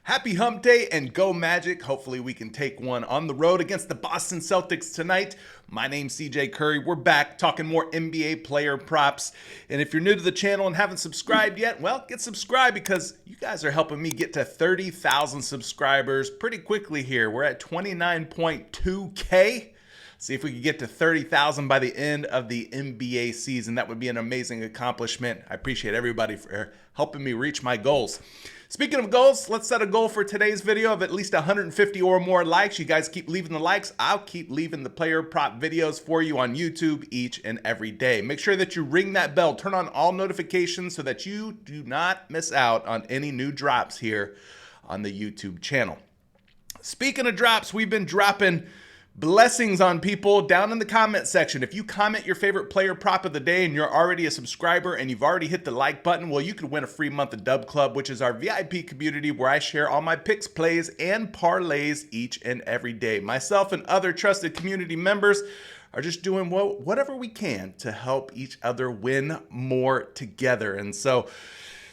Happy hump day and go Magic. Hopefully we can take one on the road against the Boston Celtics tonight. My name's CJ Curry. We're back talking more NBA player props. And if you're new to the channel and haven't subscribed yet, well, get subscribed because you guys are helping me get to 30,000 subscribers pretty quickly here. We're at 29.2K. See if we can get to 30,000 by the end of the NBA season. That would be an amazing accomplishment. I appreciate everybody for helping me reach my goals. Speaking of goals, let's set a goal for today's video of at least 150 or more likes. You guys keep leaving the likes. I'll keep leaving the player prop videos for you on YouTube each and every day. Make sure that you ring that bell, turn on all notifications so that you do not miss out on any new drops here on the YouTube channel. Speaking of drops, we've been dropping blessings on people down in the comment section. If you comment your favorite player prop of the day and you're already a subscriber and you've already hit the like button, well, you could win a free month of Dub Club, which is our VIP community where I share all my picks, plays, and parlays each and every day. Myself and other trusted community members are just doing whatever we can to help each other win more together. And so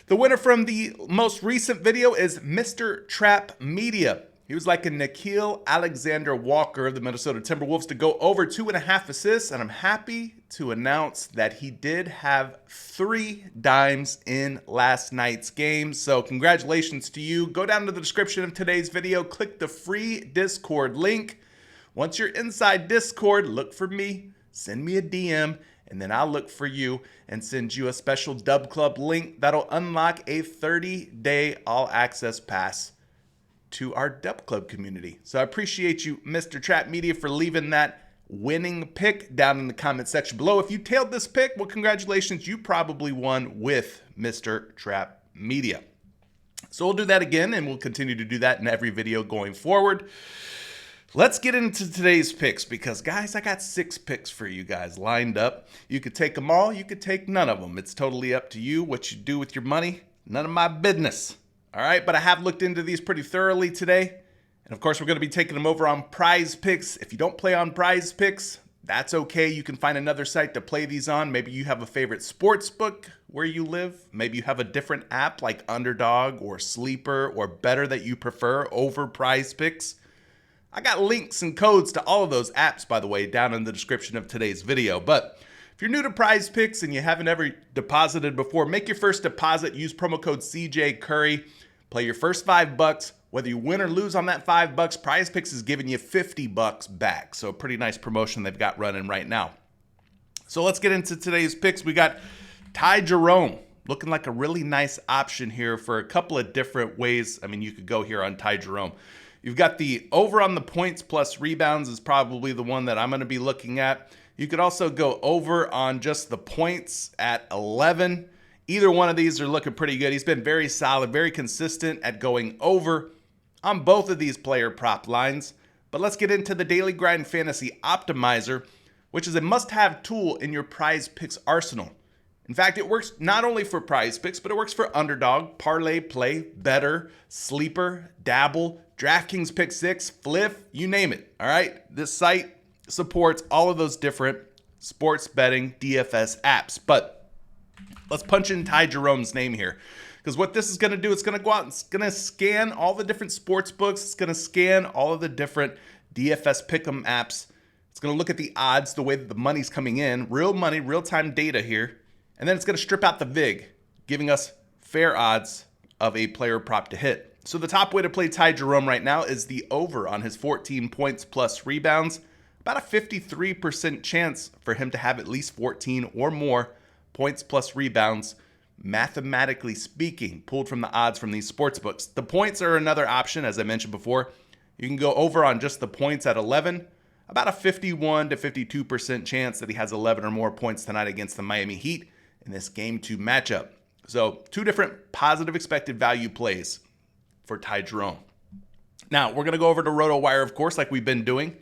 the winner from the most recent video is Mr. Trap Media. He was like a Nickeil Alexander-Walker of the Minnesota Timberwolves to go over 2.5 assists, and I'm happy to announce that he did have 3 dimes in last night's game. So congratulations to you. Go down to the description of today's video, click the free Discord link. Once you're inside Discord, look for me, send me a DM, and then I'll look for you and send you a special Dub Club link that'll unlock a 30-day all-access pass to our Dub Club community. So I appreciate you, Mr. Trap Media, for leaving that winning pick down in the comment section below. If you tailed this pick, well, congratulations. You probably won with Mr. Trap Media. So we'll do that again, and we'll continue to do that in every video going forward. Let's get into today's picks because, guys, I got 6 picks for you guys lined up. You could take them all. You could take none of them. It's totally up to you what you do with your money. None of my business. All right, but I have looked into these pretty thoroughly today. And of course, we're going to be taking them over on PrizePicks. If you don't play on PrizePicks, that's okay. You can find another site to play these on. Maybe you have a favorite sports book where you live. Maybe you have a different app like Underdog or Sleeper or Better that you prefer over PrizePicks. I got links and codes to all of those apps, by the way, down in the description of today's video. But if you're new to PrizePicks and you haven't ever deposited before, make your first deposit. Use promo code CJ Curry. Play your first $5. Whether you win or lose on that $5, PrizePicks is giving you $50 back. So a pretty nice promotion they've got running right now. So let's get into today's picks. We got Jerome looking like a really nice option here for a couple of different ways. I mean, you could go here on Jerome. You've got the over on the points plus rebounds is probably the one that I'm going to be looking at. You could also go over on just the points at 11. Either one of these are looking pretty good. He's been very solid, very consistent at going over on both of these player prop lines. But let's get into the Daily Grind Fantasy Optimizer, which is a must-have tool in your PrizePicks arsenal. In fact, it works not only for PrizePicks, but it works for Underdog, Parlay, Play, Better, Sleeper, Dabble, DraftKings Pick 6, Fliff, you name it. All right, this site supports all of those different sports betting DFS apps. But let's punch in Jerome's name here because what this is going to do, it's going to go out and it's going to scan all the different sports books. It's going to scan all of the different DFS pick'em apps. It's going to look at the odds, the way that the money's coming in, real money, real-time data here. And then it's going to strip out the VIG, giving us fair odds of a player prop to hit. So the top way to play Jerome right now is the over on his 14 points plus rebounds. About a 53% chance for him to have at least 14 or more points plus rebounds, mathematically speaking, pulled from the odds from these sports books. The points are another option, as I mentioned before. You can go over on just the points at 11. About a 51 to 52% chance that he has 11 or more points tonight against the Miami Heat in this Game 2 matchup. So 2 different positive expected value plays for Jerome. Now, we're going to go over to RotoWire, of course, like we've been doing.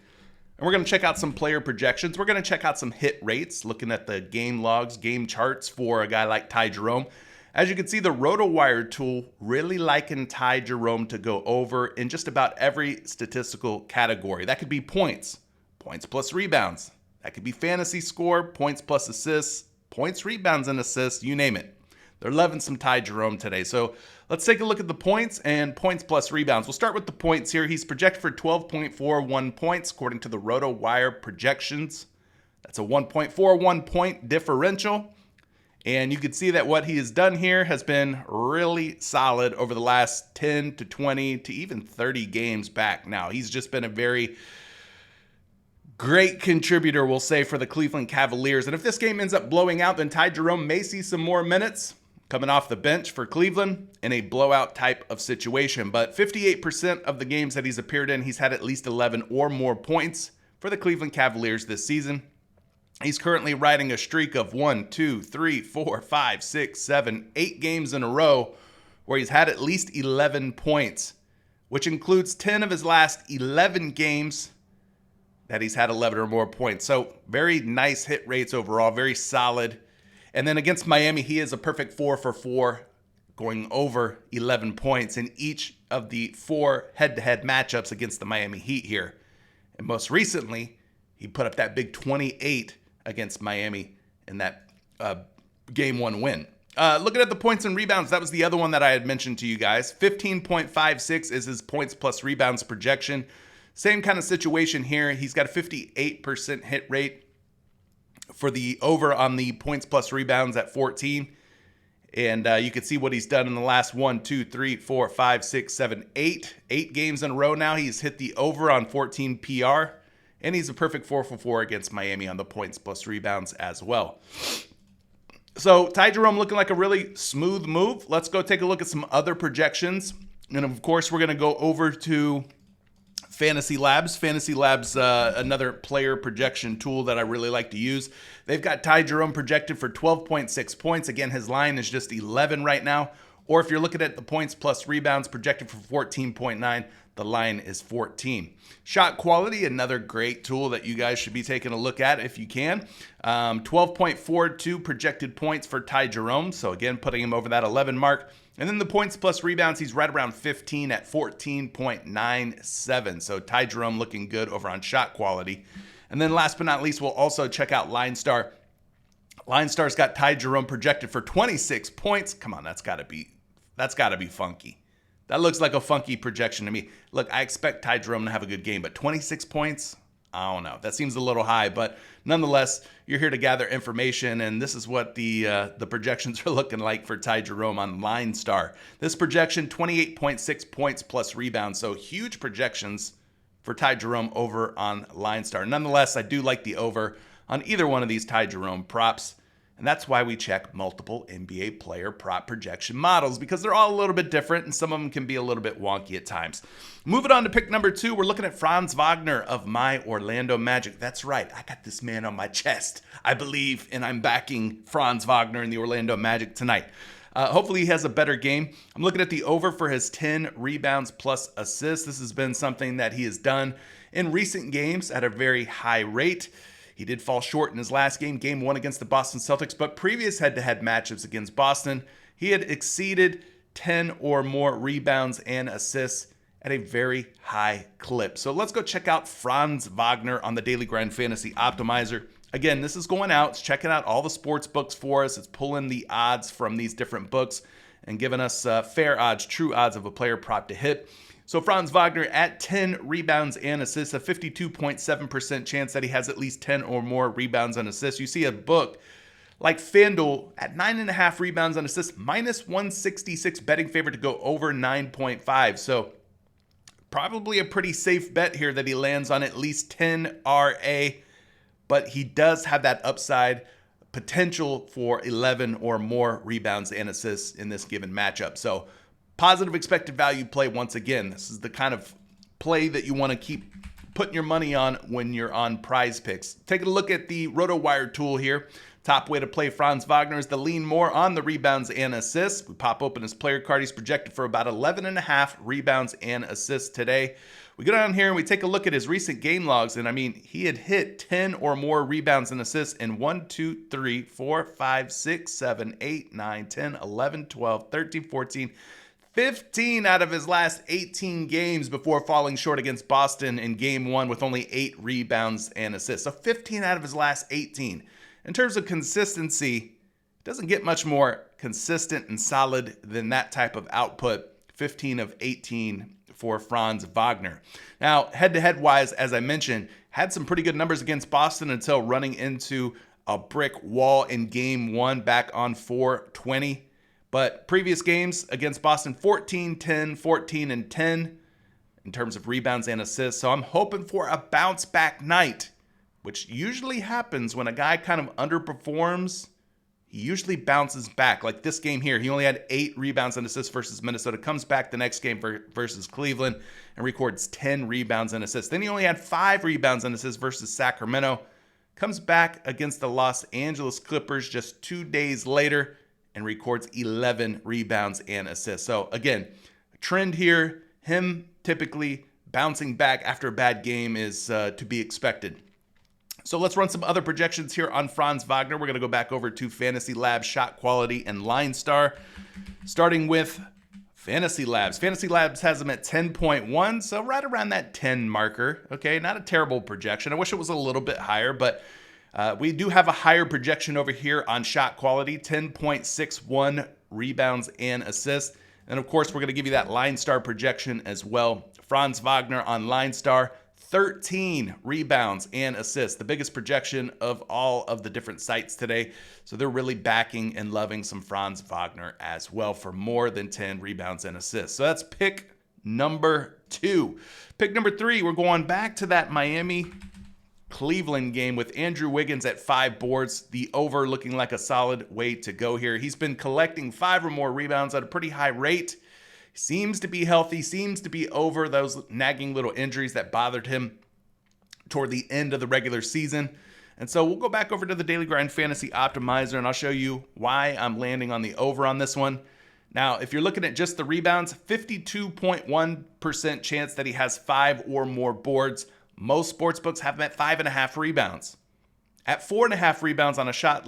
And we're going to check out some player projections. We're going to check out some hit rates, looking at the game logs, game charts for a guy like Jerome. As you can see, the RotoWire tool really liking Jerome to go over in just about every statistical category. That could be points plus rebounds. That could be fantasy score, points plus assists, points, rebounds, and assists, you name it. They're loving some Jerome today. So Let's take a look at the points and points plus rebounds. We'll start with the points here. He's projected for 12.41 points according to the RotoWire projections. That's a 1.41 point differential. And you can see that what he has done here has been really solid over the last 10 to 20 to even 30 games back now. He's just been a very great contributor, we'll say, for the Cleveland Cavaliers. And if this game ends up blowing out, then Ty Jerome may see some more minutes coming off the bench for Cleveland in a blowout type of situation. But 58% of the games that he's appeared in, he's had at least 11 or more points for the Cleveland Cavaliers this season. He's currently riding a streak of 8 games in a row where he's had at least 11 points, which includes 10 of his last 11 games that he's had 11 or more points. So very nice hit rates overall, very solid. And then against Miami, he is a perfect 4 for 4, going over 11 points in each of the 4 head-to-head matchups against the Miami Heat here. And most recently, he put up that big 28 against Miami in that game 1 win. Looking at the points and rebounds, that was the other one that I had mentioned to you guys. 15.56 is his points plus rebounds projection. Same kind of situation here. He's got a 58% hit rate for the over on the points plus rebounds at 14. And you can see what he's done in the last 8 games in a row now. He's hit the over on 14 PR. And he's a perfect 4 for 4 against Miami on the points plus rebounds as well. So Ty Jerome looking like a really smooth move. Let's go take a look at some other projections. And of course, we're going to go over to Fantasy Labs. Fantasy Labs, another player projection tool that I really like to use. They've got Ty Jerome projected for 12.6 points. Again, his line is just 11 right now. Or if you're looking at the points plus rebounds projected for 14.9, the line is 14. Shot quality, another great tool that you guys should be taking a look at if you can. 12.42 projected points for Ty Jerome. So again, putting him over that 11 mark. And then the points plus rebounds, he's right around 15 at 14.97. So Ty Jerome looking good over on shot quality. And then last but not least, we'll also check out LineStar. LineStar's got Ty Jerome projected for 26 points. Come on, that's got to be funky. That looks like a funky projection to me. Look, I expect Ty Jerome to have a good game, but 26 points? I don't know. That seems a little high, but nonetheless, you're here to gather information, and this is what the projections are looking like for Ty Jerome on LineStar. This projection, 28.6 points plus rebounds, so huge projections for Ty Jerome over on LineStar. Nonetheless, I do like the over on either one of these Ty Jerome props. And that's why we check multiple NBA player prop projection models, because they're all a little bit different and some of them can be a little bit wonky at times. Moving on to pick number 2, we're looking at Franz Wagner of my Orlando Magic. That's right, I got this man on my chest. I believe, and I'm backing Franz Wagner in the Orlando Magic tonight. Hopefully he has a better game. I'm looking at the over for his 10 rebounds plus assists. This has been something that he has done in recent games at a very high rate. He did fall short in his last game, game 1 against the Boston Celtics, but previous head-to-head matchups against Boston, he had exceeded 10 or more rebounds and assists at a very high clip. So let's go check out Franz Wagner on the Daily Grind Fantasy Optimizer. Again, this is going out. It's checking out all the sports books for us. It's pulling the odds from these different books and giving us fair odds, true odds of a player prop to hit. So Franz Wagner at 10 rebounds and assists, a 52.7% chance that he has at least 10 or more rebounds and assists. You see a book like FanDuel at 9.5 rebounds and assists, minus 166 betting favorite to go over 9.5. So probably a pretty safe bet here that he lands on at least 10 RA, but he does have that upside potential for 11 or more rebounds and assists in this given matchup. So positive expected value play once again. This is the kind of play that you want to keep putting your money on when you're on PrizePicks. Take a look at the RotoWire tool here. Top way to play Franz Wagner is to lean more on the rebounds and assists. We pop open his player card. He's projected for about 11.5 rebounds and assists today. We go down here and we take a look at his recent game logs, and I mean, he had hit 10 or more rebounds and assists in 1, 2, 3, 4, 5, 6, 7, 8, 9, 10, 11, 12, 13, 14, 15 out of his last 18 games before falling short against Boston in game 1 with only 8 rebounds and assists. So 15 out of his last 18. In terms of consistency, doesn't get much more consistent and solid than that type of output. 15 of 18 for Franz Wagner. Now, head-to-head wise, as I mentioned, had some pretty good numbers against Boston until running into a brick wall in game 1 back on 4/20. But previous games against Boston, 14, 10, 14, and 10 in terms of rebounds and assists. So I'm hoping for a bounce back night, which usually happens when a guy kind of underperforms. He usually bounces back. Like this game here, he only had 8 rebounds and assists versus Minnesota. Comes back the next game versus Cleveland and records 10 rebounds and assists. Then he only had 5 rebounds and assists versus Sacramento. Comes back against the Los Angeles Clippers just 2 days later and records 11 rebounds and assists. So again, trend here, him typically bouncing back after a bad game is to be expected. So let's run some other projections here on Franz Wagner. We're going to go back over to Fantasy Labs, Shot Quality, and Line Star. Starting with Fantasy Labs. Fantasy Labs has him at 10.1, so right around that 10 marker. Okay, not a terrible projection. I wish it was a little bit higher, but we do have a higher projection over here on Shot Quality, 10.61 rebounds and assists. And of course, we're going to give you that Line Star projection as well. Franz Wagner on Line Star, 13 rebounds and assists, the biggest projection of all of the different sites today. So they're really backing and loving some Franz Wagner as well for more than 10 rebounds and assists. So that's pick number 2. Pick number 3, we're going back to that Miami-Cleveland game with Andrew Wiggins at 5 boards. The over looking like a solid way to go here. He's been collecting 5 or more rebounds at a pretty high rate. Seems to be healthy, seems to be over those nagging little injuries that bothered him toward the end of the regular season. And so we'll go back over to the Daily Grind Fantasy Optimizer, and I'll show you why I'm landing on the over on this one. Now, if you're looking at just the rebounds, 52.1% chance that he has 5 or more boards. Most sportsbooks have him at 5.5 rebounds. At 4.5 rebounds on a site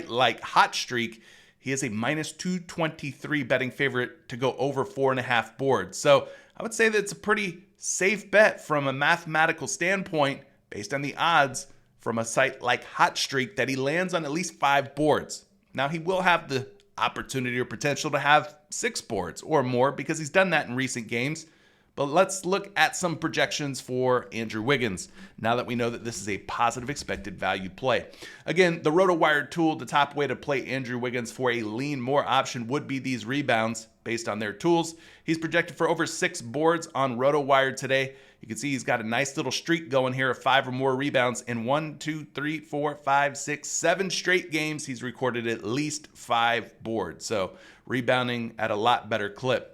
like Hot Streak, he is a minus 223 betting favorite to go over 4.5 boards. So I would say that it's a pretty safe bet from a mathematical standpoint based on the odds from a site like Hot Streak that he lands on at least 5 boards. Now he will have the opportunity or potential to have 6 boards or more because he's done that in recent games. But let's look at some projections for Andrew Wiggins now that we know that this is a positive expected value play. Again, the RotoWire tool, the top way to play Andrew Wiggins for a lean more option would be these rebounds based on their tools. He's projected for over 6 boards on RotoWire today. You can see he's got a nice little streak going here of 5 or more rebounds. In 1, 2, 3, 4, 5, 6, 7 straight games, he's recorded at least 5 boards. So rebounding at a lot better clip.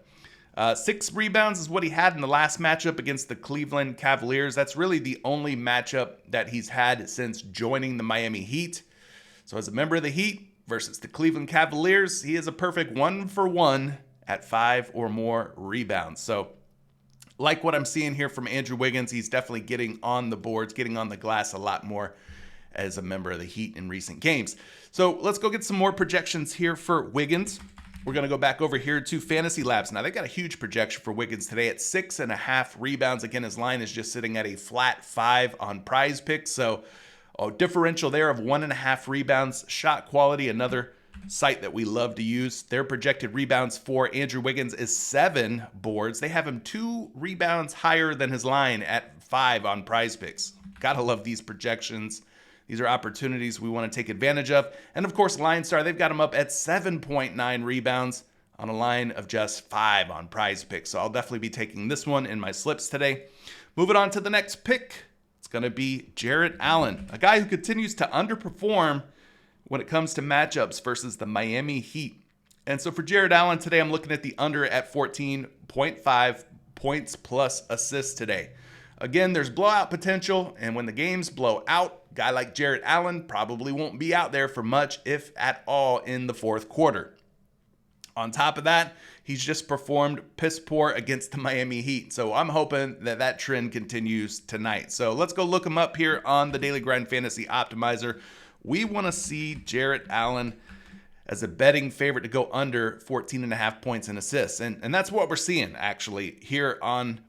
6 rebounds is what he had in the last matchup against the Cleveland Cavaliers. That's really the only matchup that he's had since joining the Miami Heat. So as a member of the Heat versus the Cleveland Cavaliers, he is a perfect 1-for-1 at 5 or more rebounds. So like what I'm seeing here from Andrew Wiggins, he's definitely getting on the boards, getting on the glass a lot more as a member of the Heat in recent games. So let's go get some more projections here for Wiggins. We're going to go back over here to Fantasy Labs. Now, they got a huge projection for Wiggins today at 6.5 rebounds. Again, his line is just sitting at a flat 5 on PrizePicks. So a differential there of 1.5 rebounds. Shot Quality, another site that we love to use. Their projected rebounds for Andrew Wiggins is 7 boards. They have him 2 rebounds higher than his line at 5 on PrizePicks. Gotta love these projections. These are opportunities we want to take advantage of. And of course, Line Star, they've got him up at 7.9 rebounds on a line of just 5 on PrizePicks. So I'll definitely be taking this one in my slips today. Moving on to the next pick. It's going to be Jarrett Allen, a guy who continues to underperform when it comes to matchups versus the Miami Heat. And so for Jarrett Allen today, I'm looking at the under at 14.5 points plus assists today. Again, there's blowout potential, and when the games blow out, a guy like Jarrett Allen probably won't be out there for much, if at all, in the fourth quarter. On top of that, he's just performed piss poor against the Miami Heat, so I'm hoping that that trend continues tonight. So let's go look him up here on the Daily Grind Fantasy Optimizer. We want to see Jarrett Allen as a betting favorite to go under 14.5 points and assists, and that's what we're seeing, actually, here on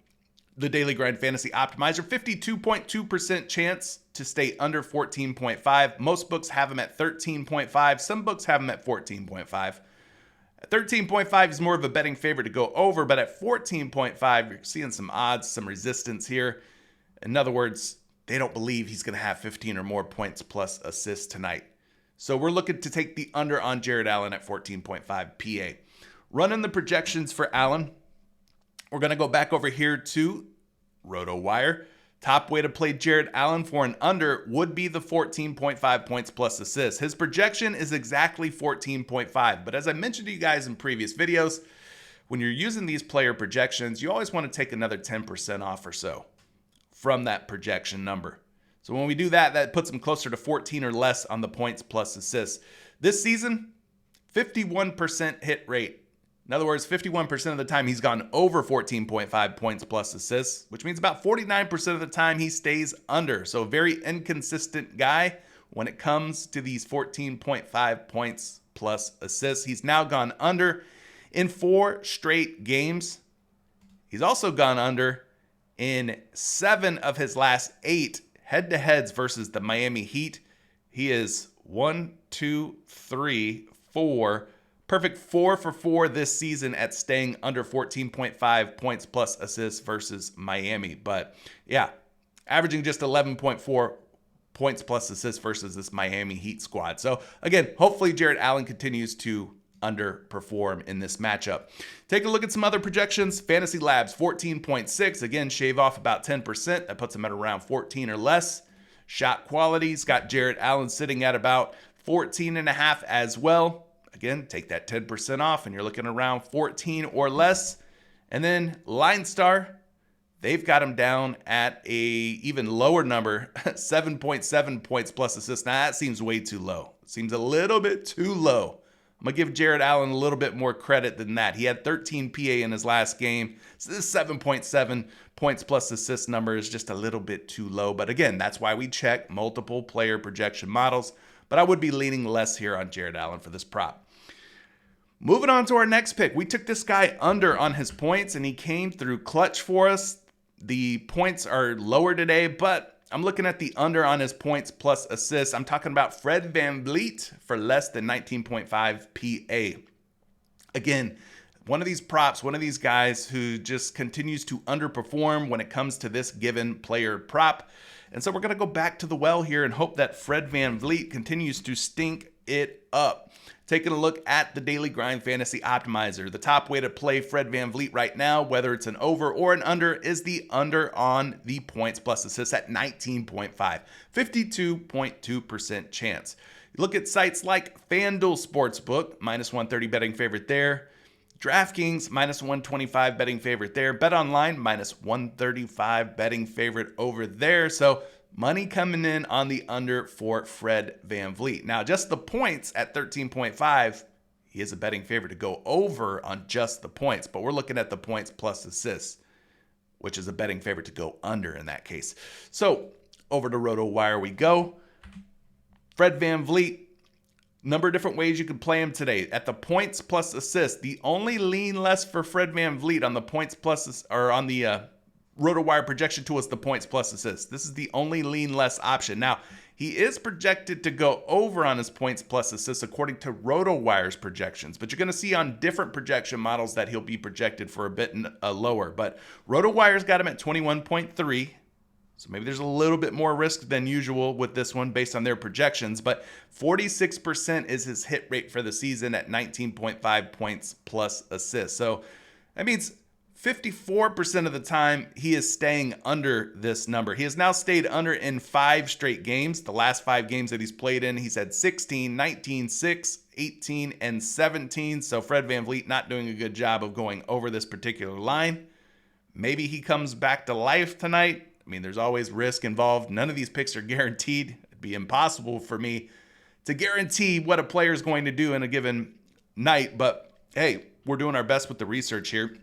the Daily Grind Fantasy Optimizer, 52.2% chance to stay under 14.5. Most books have him at 13.5. Some books have him at 14.5. At 13.5, he's more of a betting favorite to go over, but at 14.5, you're seeing some odds, some resistance here. In other words, they don't believe he's going to have 15 or more points plus assists tonight. So we're looking to take the under on Jarrett Allen at 14.5 PA. Running the projections for Allen, we're going to go back over here to RotoWire. Top way to play Jarrett Allen for an under would be the 14.5 points plus assists. His projection is exactly 14.5. But as I mentioned to you guys in previous videos, when you're using these player projections, you always want to take another 10% off or so from that projection number. So when we do that, that puts him closer to 14 or less on the points plus assists. This season, 51% hit rate. In other words, 51% of the time he's gone over 14.5 points plus assists, which means about 49% of the time he stays under. So a very inconsistent guy when it comes to these 14.5 points plus assists. He's now gone under in 4 straight games. He's also gone under in 7 of his last 8 head-to-heads versus the Miami Heat. He is 1, 2, 3, 4. Perfect 4 for 4 this season at staying under 14.5 points plus assists versus Miami. But yeah, averaging just 11.4 points plus assists versus this Miami Heat squad. So again, hopefully Jarrett Allen continues to underperform in this matchup. Take a look at some other projections. Fantasy Labs 14.6. Again, shave off about 10%. That puts him at around 14 or less. Shot quality's got Jarrett Allen sitting at about 14.5 as well. Again, take that 10% off and you're looking around 14 or less. And then Line Star, they've got him down at a even lower number, 7.7 points plus assists. Now that seems way too low. It seems a little bit too low. I'm going to give Jarrett Allen a little bit more credit than that. He had 13 PA in his last game. So this 7.7 points plus assist number is just a little bit too low. But again, that's why we check multiple player projection models. But I would be leaning less here on Jarrett Allen for this prop. Moving on to our next pick. We took this guy under on his points, and he came through clutch for us. The points are lower today, but I'm looking at the under on his points plus assists. I'm talking about Fred VanVleet for less than 19.5 PA. Again, one of these props, one of these guys who just continues to underperform when it comes to this given player prop. And so we're going to go back to the well here and hope that Fred VanVleet continues to stink it up. Taking a look at the Daily Grind Fantasy Optimizer. The top way to play Fred VanVleet right now, whether it's an over or an under, is the under on the points plus assists at 19.5. 52.2% chance. You look at sites like FanDuel Sportsbook, minus 130 betting favorite there. DraftKings, minus 125 betting favorite there. BetOnline, minus 135 betting favorite over there. So money coming in on the under for Fred VanVleet. Now, just the points at 13.5, he is a betting favorite to go over on just the points. But we're looking at the points plus assists, which is a betting favorite to go under in that case. So over to RotoWire we go. Fred VanVleet. Number of different ways you can play him today. At the points plus assists, the only lean less for Fred VanVleet on the points plus, or on the RotoWire projection tool is the points plus assists. This is the only lean less option. Now, he is projected to go over on his points plus assists according to RotoWire's projections, but you're going to see on different projection models that he'll be projected for a bit lower. But RotoWire's got him at 21.3. So maybe there's a little bit more risk than usual with this one based on their projections, but 46% is his hit rate for the season at 19.5 points plus assists. So that means 54% of the time he is staying under this number. He has now stayed under in 5 straight games. The last 5 games that he's played in, he's had 16, 19, 6, 18, and 17. So Fred VanVleet not doing a good job of going over this particular line. Maybe he comes back to life tonight. I mean, there's always risk involved. None of these picks are guaranteed. It'd be impossible for me to guarantee what a player is going to do in a given night. But hey, we're doing our best with the research here.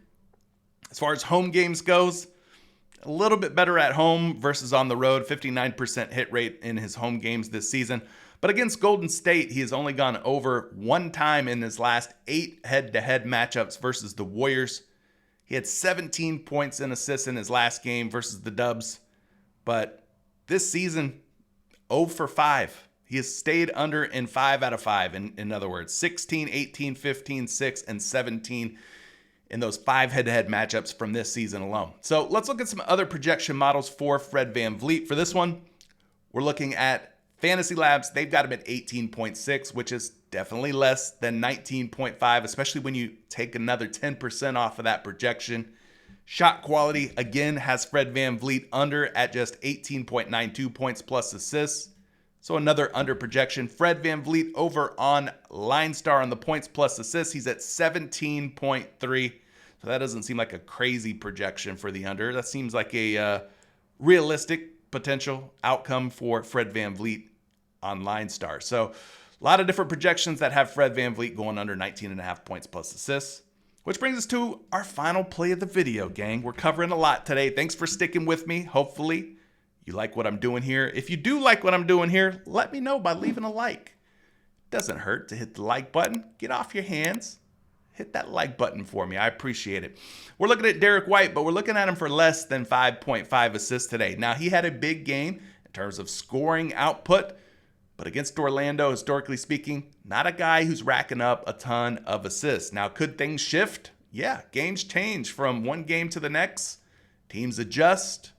As far as home games goes, a little bit better at home versus on the road. 59% hit rate in his home games this season. But against Golden State, he has only gone over 1 time in his last 8 head-to-head matchups versus the Warriors. He had 17 points and assists in his last game versus the Dubs. But this season, 0 for 5. He has stayed under in 5 out of 5. In other words, 16, 18, 15, 6, and 17 in those 5 head-to-head matchups from this season alone. So let's look at some other projection models for Fred VanVleet. For this one, we're looking at Fantasy Labs. They've got him at 18.6, which is definitely less than 19.5, especially when you take another 10% off of that projection. Shot quality, again, has Fred VanVleet under at just 18.92 points plus assists. So another under projection. Fred VanVleet over on LineStar on the points plus assists. He's at 17.3. So that doesn't seem like a crazy projection for the under. That seems like a realistic potential outcome for Fred VanVleet on LineStar. So a lot of different projections that have Fred VanVleet going under 19.5 points plus assists. Which brings us to our final play of the video, gang. We're covering a lot today. Thanks for sticking with me. Hopefully you like what I'm doing here. If you do like what I'm doing here, let me know by leaving a like. Doesn't hurt to hit the like button. Get off your hands. Hit that like button for me. I appreciate it. We're looking at Derrick White, but we're looking at him for less than 5.5 assists today. Now, he had a big game in terms of scoring output, but against Orlando, historically speaking, not a guy who's racking up a ton of assists. Now, could things shift? Yeah, games change from one game to the next. Teams adjust.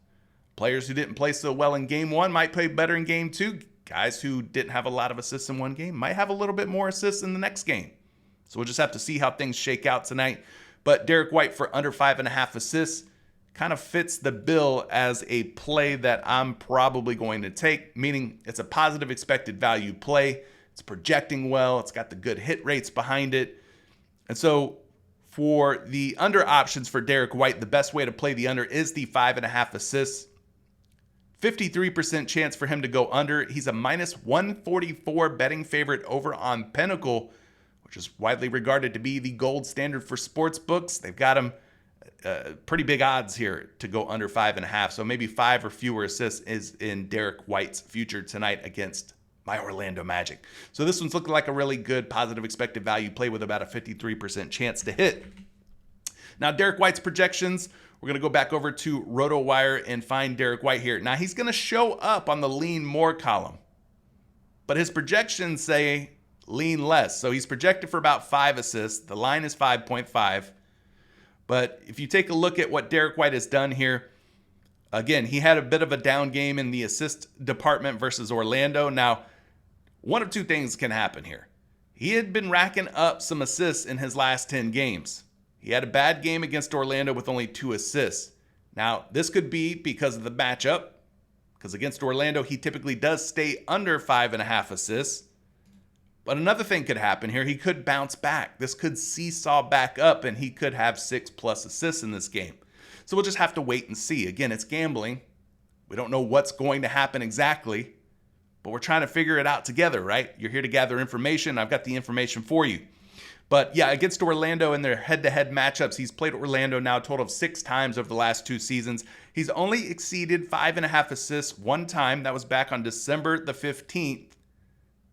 Players who didn't play so well in game 1 might play better in game 2. Guys who didn't have a lot of assists in one game might have a little bit more assists in the next game. So we'll just have to see how things shake out tonight. But Derrick White for under 5.5 assists kind of fits the bill as a play that I'm probably going to take, meaning it's a positive expected value play. It's projecting well. It's got the good hit rates behind it. And so for the under options for Derrick White, the best way to play the under is the 5.5 assists. 53% chance for him to go under. He's a minus 144 betting favorite over on Pinnacle, which is widely regarded to be the gold standard for sports books. They've got him pretty big odds here to go under 5.5. So maybe 5 or fewer assists is in Derrick White's future tonight against my Orlando Magic. So this one's looking like a really good positive expected value play with about a 53% chance to hit. Now, Derrick White's projections, we're going to go back over to RotoWire and find Derrick White here. Now, he's going to show up on the lean more column, but his projections say lean less. So he's projected for about 5 assists. The line is 5.5. But if you take a look at what Derrick White has done here, again, he had a bit of a down game in the assist department versus Orlando. Now, one of two things can happen here. He had been racking up some assists in his last 10 games. He had a bad game against Orlando with only 2 assists. Now, this could be because of the matchup, because against Orlando, he typically does stay under 5.5 assists. But another thing could happen here. He could bounce back. This could seesaw back up, and he could have 6+ assists in this game. So we'll just have to wait and see. Again, it's gambling. We don't know what's going to happen exactly, but we're trying to figure it out together, right? You're here to gather information. I've got the information for you. But yeah, against Orlando in their head-to-head matchups, he's played Orlando now a total of 6 times over the last 2 seasons. He's only exceeded 5.5 assists one time. That was back on December the 15th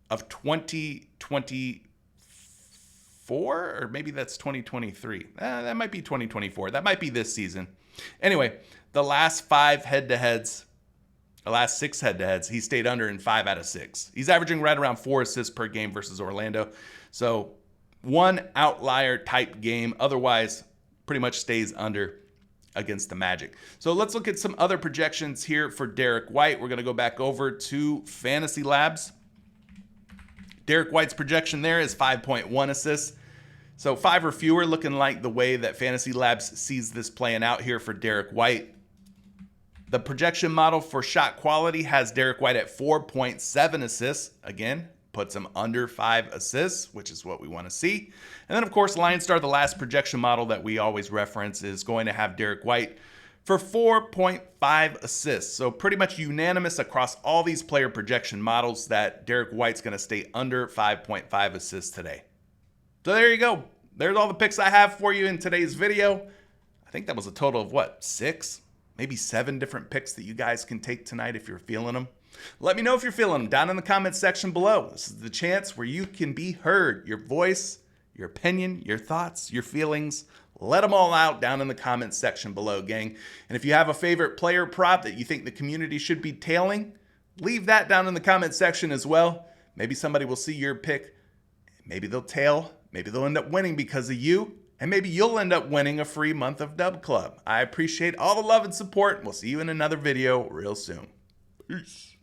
of 2024, or maybe that's 2023. That might be 2024. That might be this season. Anyway, the last 5 head-to-heads, the last 6 head-to-heads, he stayed under in 5 out of 6. He's averaging right around 4 assists per game versus Orlando. So one outlier type game, otherwise pretty much stays under against the Magic. So let's look at some other projections here for Derrick White. We're going to go back over to Fantasy Labs. Derrick White's projection there is 5.1 assists. So 5 or fewer, looking like the way that Fantasy Labs sees this playing out here for Derrick White. The projection model for shot quality has Derrick White at 4.7 assists. Again, puts him under 5 assists, which is what we want to see. And then, of course, LineStar, the last projection model that we always reference, is going to have Derrick White for 4.5 assists. So pretty much unanimous across all these player projection models that Derrick White's going to stay under 5.5 assists today. So there you go. There's all the picks I have for you in today's video. I think that was a total of what, 6, maybe 7 different picks that you guys can take tonight if you're feeling them. Let me know if you're feeling them down in the comments section below. This is the chance where you can be heard. Your voice, your opinion, your thoughts, your feelings, Let them all out down in the comments section below, gang. And if you have a favorite player prop that you think the community should be tailing, leave that down in the comments section as well. Maybe somebody will see your pick. Maybe they'll tail. Maybe they'll end up winning because of you. And maybe you'll end up winning a free month of Dub Club. I appreciate all the love and support. We'll see you in another video real soon. Peace.